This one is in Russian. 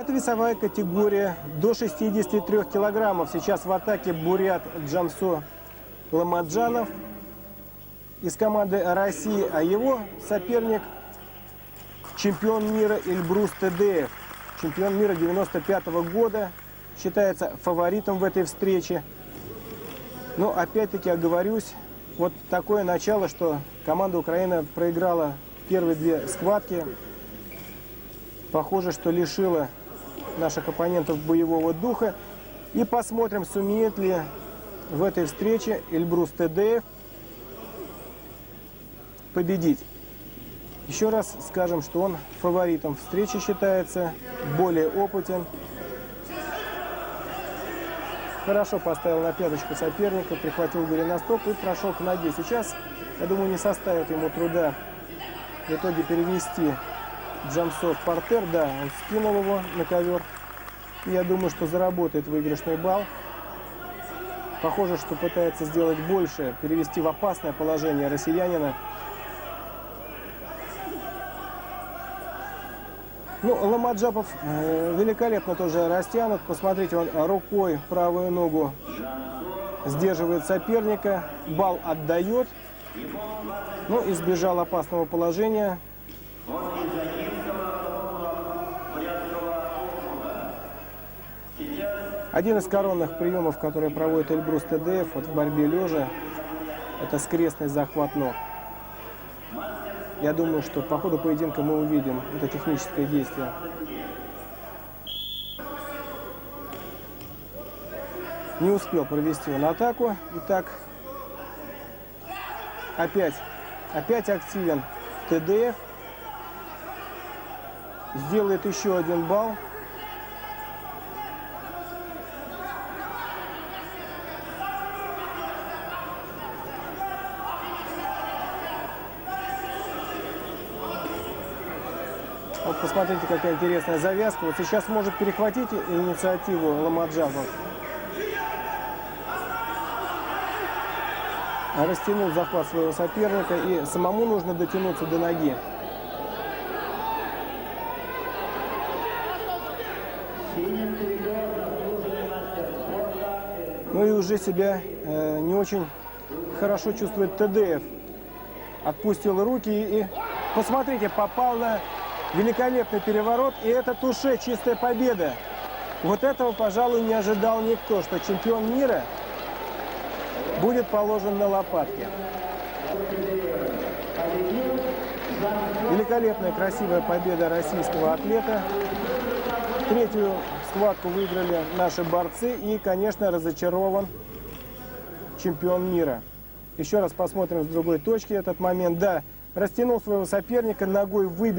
Это весовая категория до 63 килограммов. Сейчас в атаке бурят Джамсо Ламаджанов из команды России, а его соперник чемпион мира Эльбрус Тедеев. Чемпион мира 95-го года, считается фаворитом в этой встрече. Но опять-таки оговорюсь, вот такое начало, что команда Украины проиграла первые две схватки. Похоже, что лишила наших оппонентов боевого духа. И посмотрим, сумеет ли в этой встрече Эльбрус Тедеев победить. Еще раз скажем, что он фаворитом встречи считается, более опытен. Хорошо поставил на пяточку соперника, прихватил голеностоп и прошел к ноге. Сейчас, я думаю, не составит ему труда в итоге перевести Джамсо в партер. Да, он скинул его на ковер. И я думаю, что заработает выигрышный балл. Похоже, что пытается сделать больше, перевести в опасное положение россиянина. Ну, Ламаджапов великолепно тоже растянут. Посмотрите, он рукой правую ногу сдерживает соперника. Балл отдает. Ну, избежал опасного положения. Один из коронных приемов, которые проводит Эльбрус Тедеев вот в борьбе лежа, это скрестный захват ног. Я думаю, что по ходу поединка мы увидим это техническое действие. Не успел провести он атаку. Итак, опять активен Тедеев. Сделает еще один балл. Вот посмотрите, какая интересная завязка. Вот сейчас может перехватить инициативу Ламаджапов. Растянул захват своего соперника, и самому нужно дотянуться до ноги. Ну и уже себя не очень хорошо чувствует Тедеев. Отпустил руки и посмотрите, попал на великолепный переворот, и это туше, чистая победа. Вот этого, пожалуй, не ожидал никто, что чемпион мира будет положен на лопатки. Великолепная, красивая победа российского атлета. Третью схватку выиграли наши борцы, и, конечно, разочарован чемпион мира. Еще раз посмотрим с другой точки этот момент. Да, растянул своего соперника, ногой выбил.